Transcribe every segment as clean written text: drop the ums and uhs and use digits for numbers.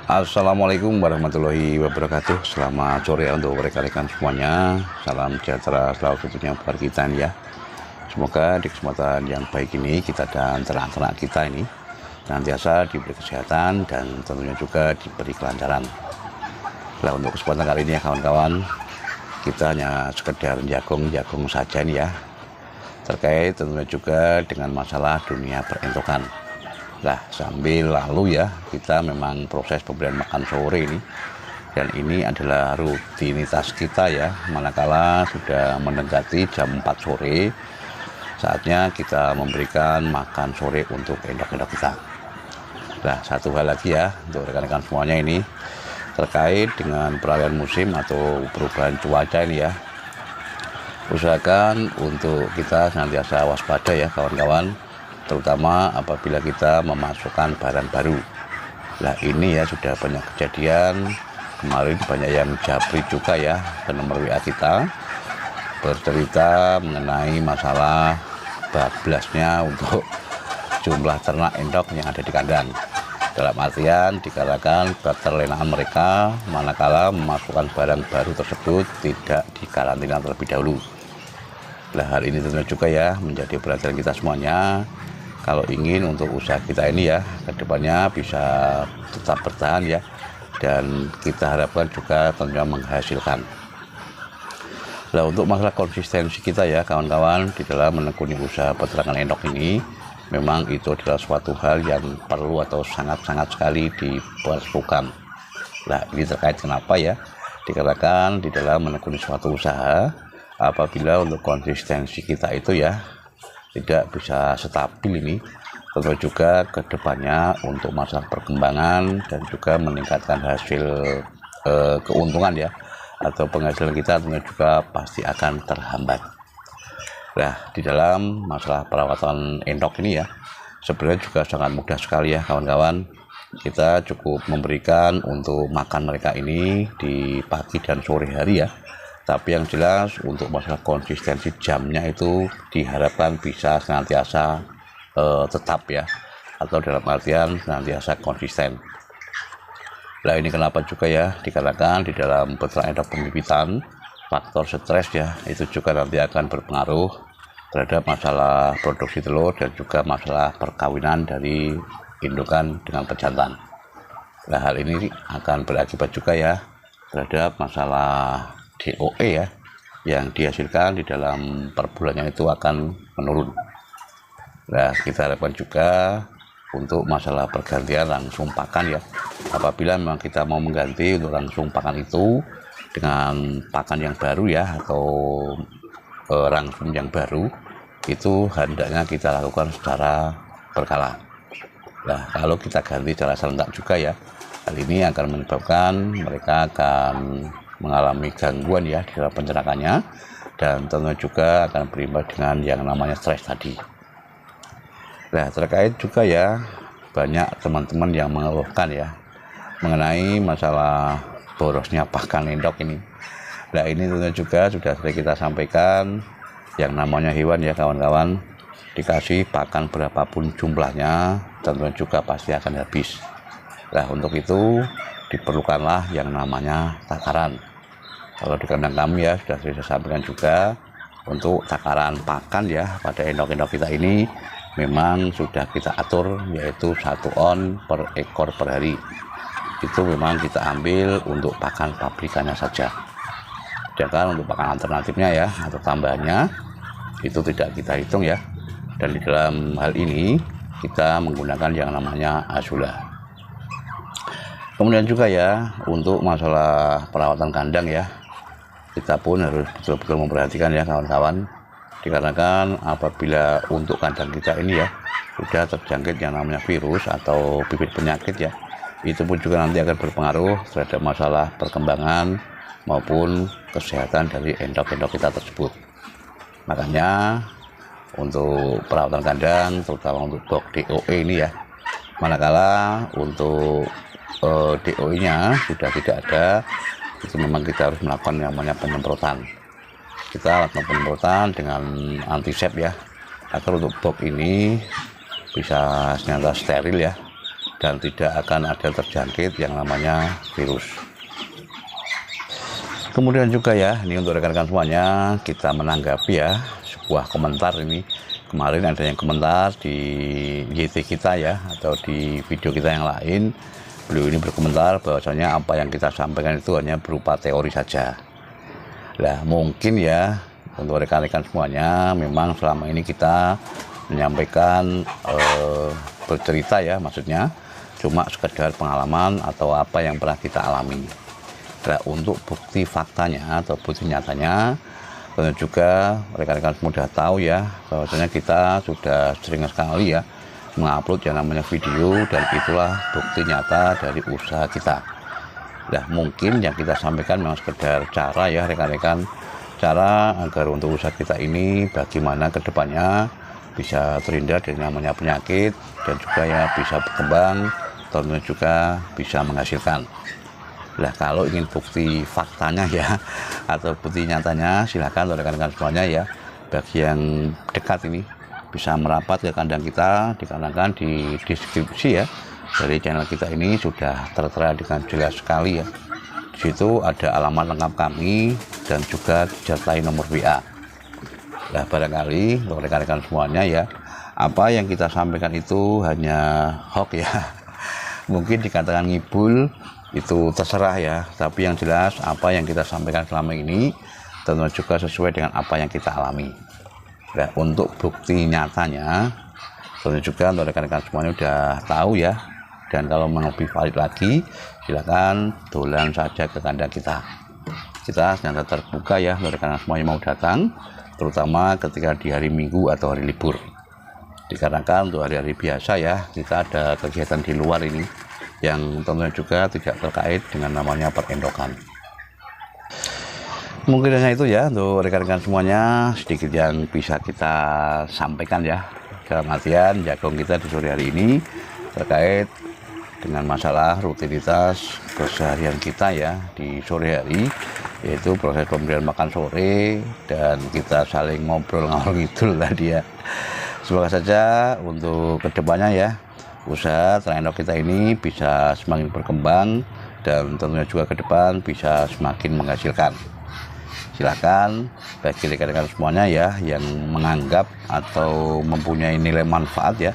Assalamualaikum warahmatullahi wabarakatuh. Selamat sore untuk rekan-rekan semuanya. Salam sejahtera selalu tentunya buat kita nih ya. Semoga di kesempatan yang baik ini kita dan ternak-ternak kita ini senantiasa diberi kesehatan dan tentunya juga diberi kelancaran. Nah, untuk kesempatan kali ini ya kawan-kawan, kita hanya sekedar jagung saja nih ya, terkait tentunya juga dengan masalah dunia perintokan. Nah, sambil lalu ya, kita memang proses pemberian makan sore ini, dan ini adalah rutinitas kita ya, manakala sudah mendekati jam 4 sore, saatnya kita memberikan makan sore untuk endok-endok kita. Nah, satu hal lagi ya, untuk rekan-rekan semuanya ini, terkait dengan peralihan musim atau perubahan cuaca ini ya, usahakan untuk kita senantiasa waspada ya kawan-kawan, terutama apabila kita memasukkan barang baru. Nah, ini ya sudah banyak kejadian, kemarin banyak yang japri juga ya ke nomor WA kita, bercerita mengenai masalah bablasnya untuk jumlah ternak endok yang ada di kandang. Dalam artian dikarenakan keterlenaan mereka manakala memasukkan barang baru tersebut tidak dikarantina terlebih dahulu. Nah, hal ini tentunya juga ya menjadi perhatian kita semuanya, kalau ingin untuk usaha kita ini ya kedepannya bisa tetap bertahan ya, dan kita harapkan juga tentunya menghasilkan. Nah, untuk masalah konsistensi kita ya kawan-kawan di dalam menekuni usaha peternakan endok ini, memang itu adalah suatu hal yang perlu atau sangat-sangat sekali diperlukan. Nah, ini terkait kenapa ya, dikarenakan di dalam menekuni suatu usaha, apabila untuk konsistensi kita itu ya tidak bisa stabil ini, tentu juga kedepannya untuk masalah perkembangan dan juga meningkatkan hasil keuntungan ya atau penghasilan kita tentu juga pasti akan terhambat. Nah, di dalam masalah perawatan endok ini ya sebenarnya juga sangat mudah sekali ya kawan-kawan. Kita cukup memberikan untuk makan mereka ini di pagi dan sore hari ya, tapi yang jelas untuk masalah konsistensi jamnya itu diharapkan bisa senantiasa tetap ya, atau dalam artian senantiasa konsisten. Nah, ini kenapa juga ya, dikarenakan di dalam peternak endok pembibitan faktor stres ya itu juga nanti akan berpengaruh terhadap masalah produksi telur dan juga masalah perkawinan dari indukan dengan pejantan. Nah, hal ini akan berakibat juga ya terhadap masalah DOE ya yang dihasilkan di dalam per bulannya itu akan menurun. Nah, kita harapkan juga untuk masalah pergantian langsung pakan ya, apabila memang kita mau mengganti untuk langsung pakan itu dengan pakan yang baru ya atau rangsum yang baru, itu hendaknya kita lakukan secara berkala. Nah, kalau kita ganti secara serentak juga ya, hal ini akan menyebabkan mereka akan mengalami gangguan ya di dalam pencernakannya, dan tentunya juga akan berimbas dengan yang namanya stres tadi. Nah, terkait juga ya banyak teman-teman yang mengeluhkan ya mengenai masalah borosnya pakan endok ini. Nah, ini tentunya juga sudah sering kita sampaikan, yang namanya hewan ya kawan-kawan, dikasih pakan berapapun jumlahnya tentunya juga pasti akan habis. Nah, untuk itu diperlukanlah yang namanya takaran. Kalau di kandang kami ya sudah saya sampaikan juga, untuk takaran pakan ya pada endok-endok kita ini memang sudah kita atur, yaitu 1 on per ekor per hari. Itu memang kita ambil untuk pakan pabrikannya saja. Sedangkan untuk pakan alternatifnya ya atau tambahannya itu tidak kita hitung ya. Dan di dalam hal ini kita menggunakan yang namanya Azula. Kemudian juga ya untuk masalah perawatan kandang ya, kita pun harus betul-betul memperhatikan ya kawan-kawan, dikarenakan apabila untuk kandang kita ini ya sudah terjangkit yang namanya virus atau bibit penyakit ya, itu pun juga nanti akan berpengaruh terhadap masalah perkembangan maupun kesehatan dari endok-endok kita tersebut. Makanya untuk perawatan kandang, terutama untuk box DOE ini ya, manakala untuk DOE-nya sudah tidak ada, itu memang kita harus melakukan yang namanya penyemprotan. Kita lakukan penyemprotan dengan antisep ya, agar untuk box ini bisa senantiasa steril ya, dan tidak akan ada terjangkit yang namanya virus. Kemudian juga ya, ini untuk rekan-rekan semuanya, kita menanggapi ya sebuah komentar ini. Kemarin ada yang komentar di YT kita ya, atau di video kita yang lain. Beliau ini berkomentar bahwasanya apa yang kita sampaikan itu hanya berupa teori saja. Nah, mungkin ya untuk rekan-rekan semuanya, memang selama ini kita menyampaikan bercerita ya, maksudnya cuma sekedar pengalaman atau apa yang pernah kita alami. Nah, untuk bukti faktanya atau bukti nyatanya, tentu juga rekan-rekan sudah tahu ya, bahwasanya kita sudah sering sekali ya mengupload yang namanya video, dan itulah bukti nyata dari usaha kita. Nah, mungkin yang kita sampaikan memang sekedar cara ya rekan-rekan, cara agar untuk usaha kita ini bagaimana kedepannya bisa terhindar dari namanya penyakit, dan juga ya bisa berkembang, tentunya juga bisa menghasilkan. Nah, kalau ingin bukti faktanya ya, atau bukti nyatanya, silakan rekan-rekan semuanya ya, bagi yang dekat ini bisa merapat ke kandang kita, dikarenakan di deskripsi ya dari channel kita ini sudah tertera dengan jelas sekali ya. Di situ ada alamat lengkap kami dan juga disertai nomor WA. Nah, barangkali untuk rekan-rekan semuanya ya, apa yang kita sampaikan itu hanya hoax ya. Mungkin dikatakan ngibul, itu terserah ya, tapi yang jelas apa yang kita sampaikan selama ini tentu juga sesuai dengan apa yang kita alami. Nah, untuk bukti nyatanya tentu juga untuk rekan-rekan semuanya udah tahu ya, dan kalau mau lebih valid lagi silakan dolan saja ke kandang kita. Kita senantiasa terbuka ya untuk rekan-rekan semuanya mau datang, terutama ketika di hari Minggu atau hari libur. Dikarenakan untuk hari-hari biasa ya, kita ada kegiatan di luar ini yang tentunya juga tidak terkait dengan namanya perendokan. Mungkin hanya itu ya untuk rekan-rekan semuanya, sedikit yang bisa kita sampaikan ya, dalam artian jagung kita di sore hari ini terkait dengan masalah rutinitas keseharian kita ya di sore hari, yaitu proses pemberian makan sore, dan kita saling ngobrol ngalor ngidul tadi ya. Semoga saja untuk kedepannya ya, usaha ternak kita ini bisa semakin berkembang, dan tentunya juga ke depan bisa semakin menghasilkan. Silakan bagi rekan-rekan semuanya ya yang menganggap atau mempunyai nilai manfaat ya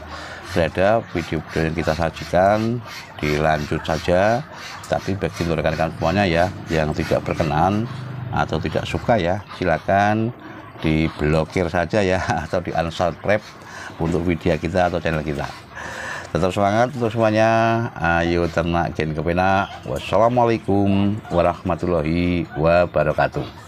terhadap video-video yang kita sajikan, dilanjut saja. Tapi bagi rekan-rekan semuanya ya yang tidak berkenan atau tidak suka ya, silakan diblokir saja ya, atau di unsubscribe untuk video kita atau channel kita. Tetap semangat untuk semuanya. Ayo ternak gen kepenak. Wassalamualaikum warahmatullahi wabarakatuh.